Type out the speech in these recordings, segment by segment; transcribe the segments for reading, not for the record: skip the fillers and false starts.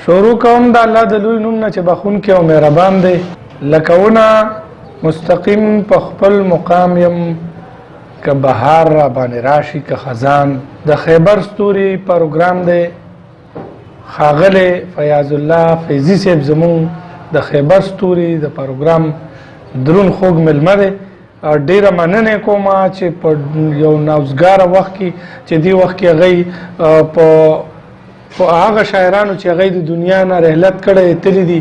شروع کوم د الله د لوی نوم نه چې بخونکی او مهربان دی. لکهونه مستقیم په خپل مقام یم، که بهار را باندې راشي که خزان. د خیبر ستوري پروګرام دی. ښاغلی فیاض الله فیضي صاحب زمون د خیبر ستوري د پروګرام درون خوږ ملمه دی. ډیره مننه کوم چې په یو نوزګاره وخت کې چې دی وخت کې هغوی په هغه شاعرانو چې هغوی د دنیا نه رحلت کړی تللی دي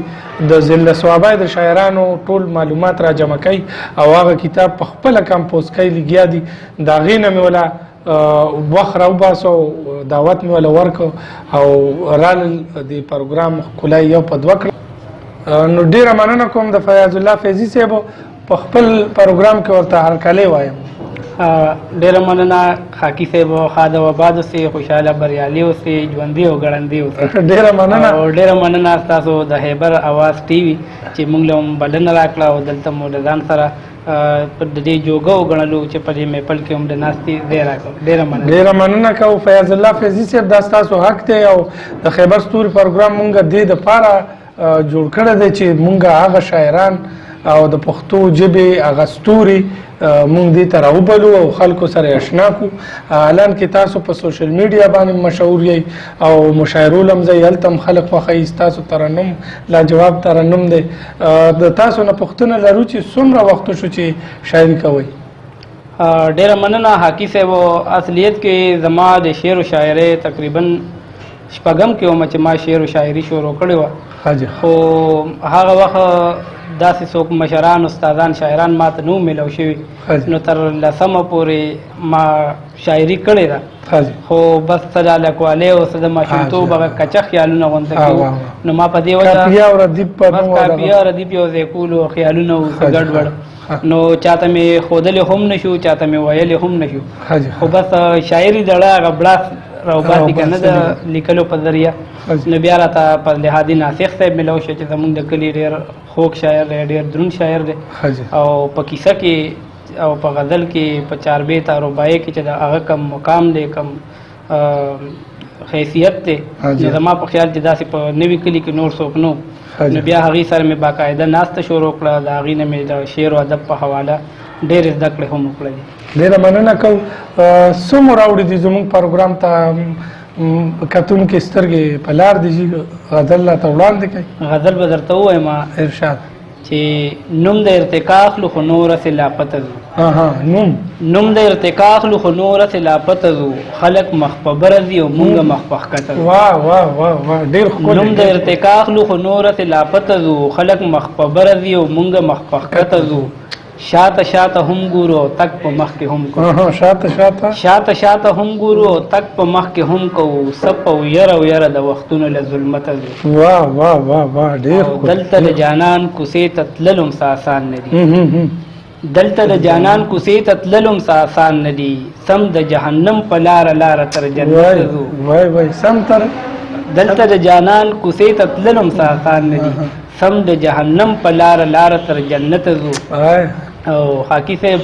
د ذله ثوابه د شاعرانو ټول معلومات را جمع کوي او هغه کتاب په خپله کمپوز کوي لګیا دي. د هغې نه مې وله وخت راوباسو دعوت مې وله ورکړ او رالل د پروګرام ښکلا یو په دوه کړه. نو ډیره مننه کوم د فیاض الله فیضي صاحب په خپل پروګرام کې ورته هرکلی وایم. ډیره مننه خاکی صاحب، ښاد او آباد اوسئ، خوشحاله بریالي اوسئ، ژوندي او ګړندي اوسئ. ډیره مننه او ډیره مننه ستاسو د خیبر اواز ټي وي چې موږ له هم بلنه راکړه او دلته مو له ځان سره د دې جوګه وګڼلو چې په دې میپل کې هم د ناستې ځای راکړو. ډیره مننه. ډیره مننه کوو فیاض الله فیضي صاحب، دا ستاسو حق دی او د خیبر ستوري پروګرام موږ دې دپاره جوړ کړی دی چې موږ هغه شاعران او د پښتو ژبې هغه ستوري مونږ دې ته راوبلو او خلکو سره اشنا کړو. الان کې تاسو په سوشل میډیا باندې مشهور یئ او مشاعرو هم ځئ، هلته هم خلک خوښوي. ستاسو ترنم لاجواب ترنم دی. د تاسو نه پوښتنه لرو چې څومره وخت شو چې شاعري کوئ؟ ډیره مننه حاکي صاحب. اصلیت کې زما د شعر و شاعرۍ تقریبا شپږم کې وم چې ما شعر و شاعري شروع کړې وه، خو هغه وخت داسې څوک مشران استادان شاعران ما ته نه میلاو شوي، نو تر لسمه پورې ما شاعري کړې ده، خو بس څه د هلکوالۍ او څه د ماشومتوب هغه کچه خیالونه غونته کړي، نو ما په دې وجه بس کاپیه او ردیف یو ځای کولو خیالونه اوسه ګډوډ، نو چاته مې ښودلی هم نه شو، چاته مې ویلی هم نه شو، خو بس شاعري دړه هغه بړاس راوباسي که نه د لیکلو په ذریعه. نو بیا راته په لحاظي ناسخ صاحب میلاو شو چې زمونږ د کلي ډېر خوږ شاعر دی، ډېر دروند شاعر دی او په کیسه کې او په غزل کې په چاربیت او رباعي کې چې د هغه کم مقام دی کم حیثیت دی، نو زما په خیال چې داسې په نوي کلي کې نور څوک نو. نو بیا هغې سره مې باقاعده ناسته شروع کړه، د هغې نه مې د شعر او ادب په حواله ډېرې زده کړې هم وکړلې. ډېره مننه کوو. څومره راوړي دي زموږ پروګرام ته کتونکي سترګې په لار دي چې غزل راته وړاندې کوي؟ غزل به درته ووایم ارشاد چې نوم د ارتقا اخلو خو نور هسې لا پته ځو. نوم د ارتقا اخلو خو نور هسې لا پته ځو، خلک مخ په بره ځي او مونږ مخ په ښکته ځو. واه واه واه واه ډېر ښکلی. نوم د ارتقا اخلو خو نور هسې لا پته ځو، خلک مخ په بره ځي او مونږ مخ په ښکته ځو. شاته شاته هم ګورو او تک په مخ کې هم کوو. شاته شاته هم ګورو او تک په مخ کې هم کوو، سپ او یره او یره د وختونو له ظلمته ځو. واه واه واه واه ډېر ښکلی. دلته د جانان کوڅې ته تللم څه آسان نه دي، دلته د جانان کوڅې ته تللم څه آسان نه دي، سم د جهنم په لاره لاره تر جنته ځو. وای وای سم تر دلته د جانان کوڅې ته تللم څه آسان نه دي، سم د جهنم په لاره لاره تر جنته ځو. او خاکی صاحب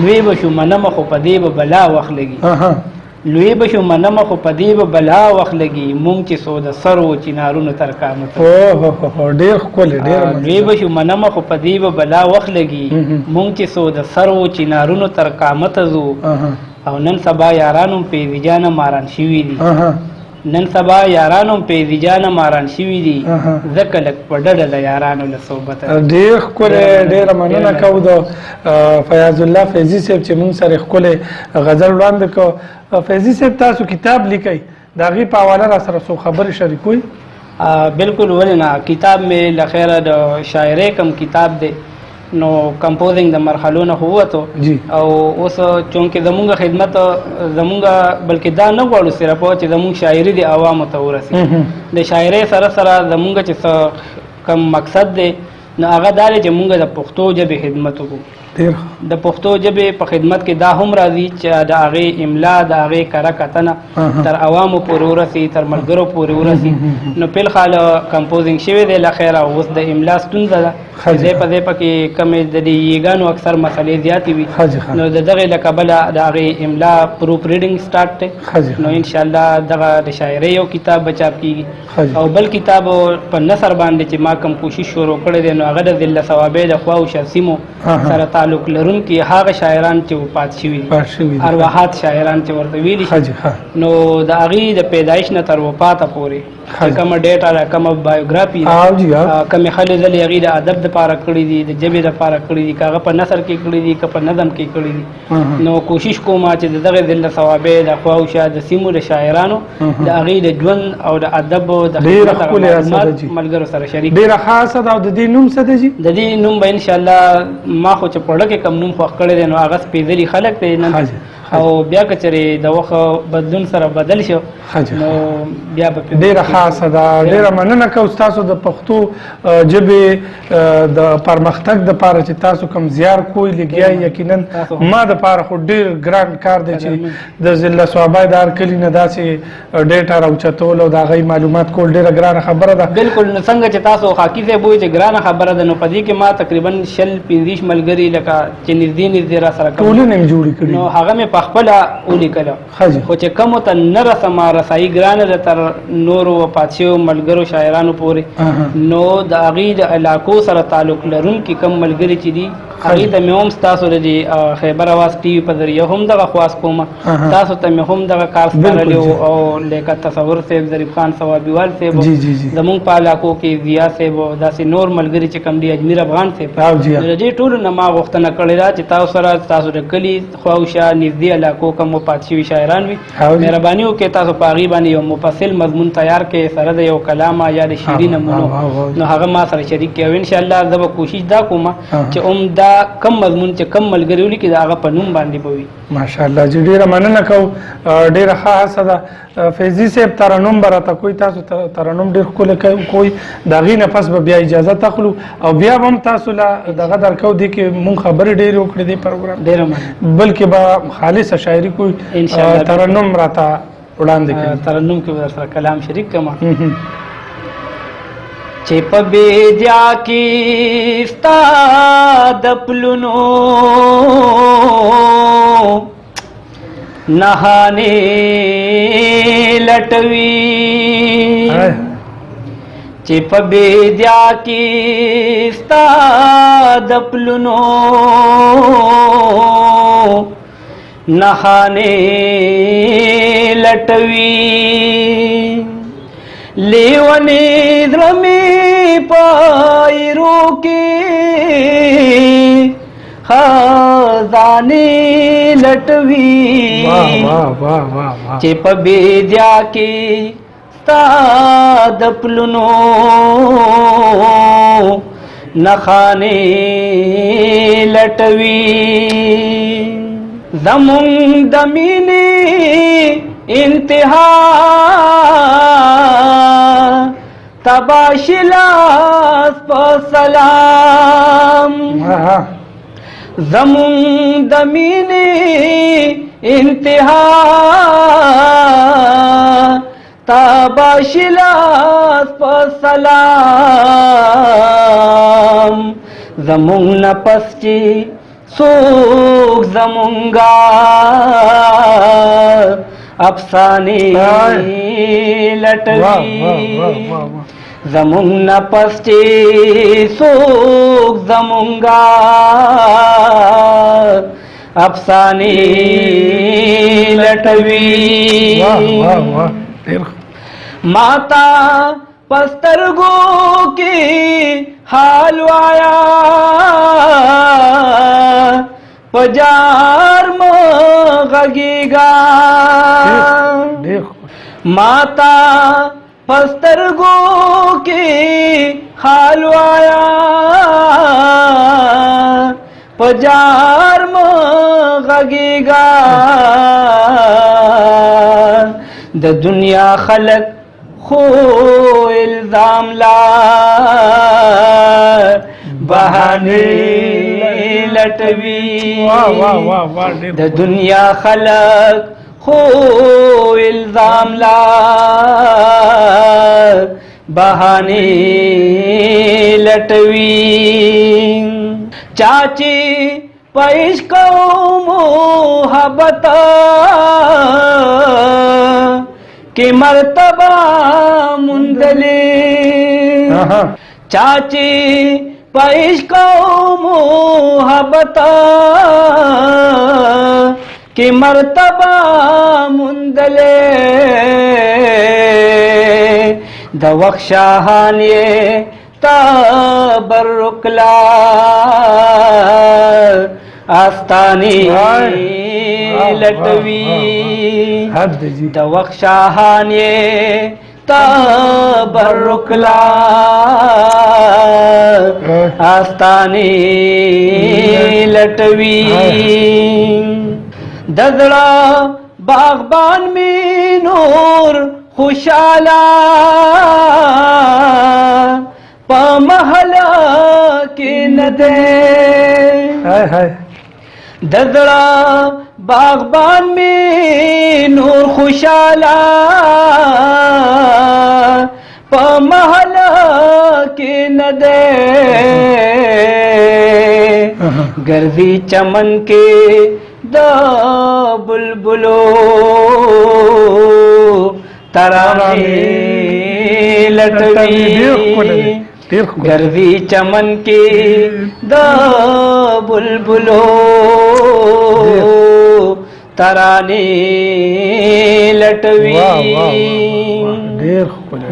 لوی به شو منمه خو په دې به بلا وخت لګي، لوی به شو منمه خو په دې به بلا وخت لګي، مونږ چې سو د سر و چنارونو تر قامته. ډېر ښکلی ډېر. لوی به شو منمه خو په دې به بلا وخت لګي، مونږ چې سو د سر و چنارونو تر قامته ځو. او نن سبا یارانو پیزي جانه ماران شوي دي، نن سبا یارانو پیزي جانه ماران شوي دي، ځکه لږ په ډډه د یارانو له صحبته. ډېر ښکلی. ډېره مننه کوو د فیاض الله فیضي صاحب چې موږ سره ښکلی غزل وړاندې کړو. فیضي صاحب تاسو کتاب لیکئ، د هغې په حواله را سره څو خبرې شریکوئ؟ بالکل ولې نه. کتاب مې له خیره د شاعرۍ کم کتاب دی، نو کمپوزنګ د مرحلو نه ووتو او اوس چونکې زمونږ خدمت زمونږ بلکې دا نه غواړو صرف چې زمونږ شاعري د عوامو ته ورسي، د شاعرۍ سره سره زمونږ چې کم مقصد دی نو هغه دا دی چې مونږ د پښتو ژبې خدمت وکړو. د پښتو ژبې په خدمت کې دا هم راځي چې د هغې املا د هغې کره کتنه تر عوامو پورې ورسي، تر ملګرو پورې ورسي. نو فلحال کمپوزینګ شوی دی له خیره، اوس د املا ستونزه ده ځای په ځای پکې کمې د دې یګانو اکثر مسلې زیاتې وي. نو د دغې له کبله د هغې املا پروف ریډینګ سټارټ دی. نو انشاءالله دغه د شاعرۍ یو کتاب به چاپ کېږي، او بل کتاب په نثر باندې چې ما کوم کوشش شروع کړی دی نو هغه د ذله ثوابې د خواو شرسیمو سره تعلق لرونکي هغه شاعران چې وفات شوي ارواحات شاعران چې ورته ویلي شي، نو د هغې د پیدایش نه تر وفاته پورې کومه ډیټا ده، کومه بایوګرافي ده، کومې هلې ځلې هغې د ادب دپاره کړي دي، د ژبې دپاره کړي دي، که هغه په نثر کې کړي دي که په نظم کې کړي دي. نو کوشش کوم چې د دغې ذله ثوابې د خواوشا د سیمو د شاعرانو د هغې د ژوند او د ادب د معلومات ملګرو سره شریک. ډېره خاصه ده. او د دې نوم څه دی جي؟ د دې نوم به انشاءالله ما خو چې پړه کې کم نوم خوښ کړی دی نو هغه سپېڅلي خلک دی نن، او بیا که چېرې د وخت بدلون سره بدل شو نو بیا به ډېره خاصه ده. ډېره مننه کوم ستاسو د پښتو ژبې د پرمختګ دپاره چې تاسو کوم زیار کوئ لګیا. یقینا ما دپاره خو ډېر ګران کار دی چې د ذله ثوابۍ د هر کلي نه داسې ډیټا راوچتول او د هغې معلومات کول ډېره ګرانه خبره ده. بلکل. نو څنګه چې تاسو خاکي صاحب وایي چې ګرانه خبره ده، نو په دې کې ما تقریبا 20-25 ملګري لکه چې نږدې را سره ټولنې مې جوړې کړي، نو هغه مې په خپله ولیکله. خو چې کومو ته نه رسمه رسایي ګرانه ده تر نورو وفات شویو ملګرو شاعرانو پورې، نو د هغې د علاقو سره تعلق لرونکي کوم ملګري چې دي هغې ته مې هم ستاسو د خیبر اواز ټي وي په ذریعه هم دغه خواست کومه، تاسو ته مې هم دغه کار سپارلی او لکه تصور صاحب، ظریف خان ثوابیوال صاحب، زمونږ په علاقو کې ضیا صاحب او داسې نور ملګري چې کوم دي، اجمیر افغان صاحب، د دې ټولو نه ما غوښتنه کړې ده چې تاسو سره تاسو د کلي خواوشا نږدې علاقو کوم وفات شوي شاعران وي، مهرباني وکړئ تاسو په هغې باندې یو مفصل مضمون تیار کړئ سره د یو کلامه یا د شعري نمونو، نو هغه ما سره شریک کړئ. او انشاءالله زه به کوشش دا کوم چې دا کم مضمون چې کم ملګري ولیکي د هغه په نوم باندې به وي. ماشاءالله جی ډېره مننه کوم. ډېره ښه هڅه ده. فیضي صاحب ترنم به راته کوئ، تاسو ترنم ډېر ښکلی کوئ، د هغې نه پس به بیا اجازه تخلو او بیا به هم تاسو له دغه درکو دي کې مونږ خبرې ډېرې وکړې دې پروګرام، ډېره مننه. بلکې به خالصه شاعري کوئ. ترنم راته وړاندې کوي. ترنم کې به در سره کلام شریک کړم چې په بیدیا کې ستا د پلونو نهانې لټوي، چې په بیدیا کې ستا د پلونو نهانې لټوي، لیونی درمی پایرو کې خزانې لټوي، چې په بیدیا کې ستا د پلونو نخانې لټوي، زمونږ د مینې انتها تباشلاس په سلام، زمونږ د مینې انتها تباشلاس په سلام، زمونږ نفس چې څوک زمونږه افسانې لټوي، زمونږ نفس چې څوک زمونږه افسانې لټوي، ماتا پسترګو کې حال وایا پجار مغږیږا، ماتا پسترګو کې حال وایا پجار مغږیږا، د دنیا خلق خو الزام لا بہانے لټوي واه واه واه واه ډېر د دنیا خلق خو الزام لا بهانه لټوي چاچی پیش کو محبت کی مرتبہ مندلی چاچی پیش کو محبت کی مرتبہ مندلے د وخت شاهان یې تبرک لا آستانی لټوي د وخت شاهان یې تبرک لا آستانی لټوي دزړه باغبان می نور خوشالا په محله کې نه ده دزړه باغبان می نور خوشالا په محله کې نه ده ګرځي چمن کې د بلبلو ترانه لټوي ګرځي چمن کې د بلبلو ترانه لټوي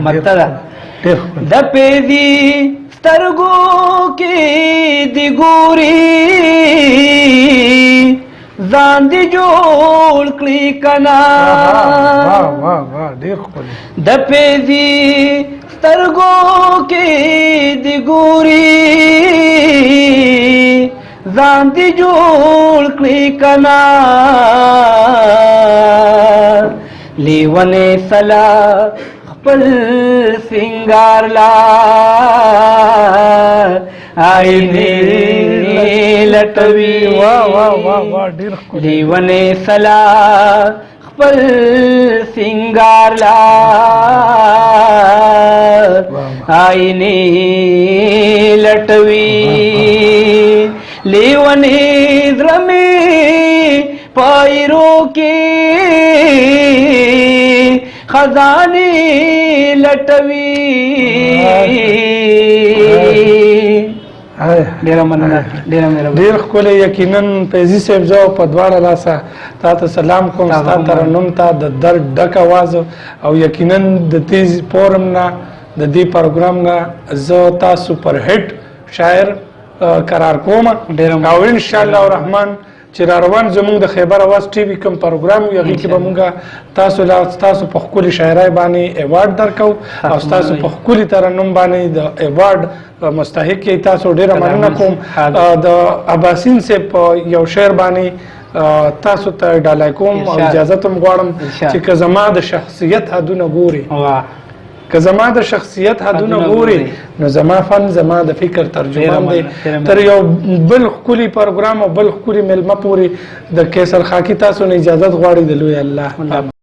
مطلب د پیدي سترګو کې دی ګوري ځان دې جوړ کړی کنا د پیدي سترګو کې دی ګوري ځان دې جوړ کړی کنا لیونه سلا خپل سنگار لا آئینه لټوي لیونه سلا خپل سنگار لا آئینه لټوي لیونه درمي پایرو کې خزانه لټوي ډیر مننه ډیر ښکلی یقینا فیضي صاحب زه په دواړه لاسه تا ته سلام کوم ستا ترنم ته د درد ډک اواز او یقینا د تیز فورم نه د دې پروګرام نه زه تاسو پر هټ شاعر قرار کوم او ان شاء الله الرحمن چې را روان زموږ د خیبر اواز ټي وي کوم پروګرام وي هغې کې به موږ تاسو په ښکلي شاعرۍ باندې ایوارډ درکو او ستاسو په ښکلي ترنم باندې د ایوارډ مستحق یې تاسو ډېره مننه کوم د عباسین صاحب په یو شعر باندې تاسو ته ډالۍ کوم او اجازت هم غواړم چې که زما د شخصیت حدونه ګوري که زما د شخصیت حدونه ګوري نو زما فن زما د فکر ترجمان دی تر یو بل ښکلي پروګرام او بل ښکلي میلمه پورې د کیسر خاکي تاسو نه اجازت غواړي د لوی الله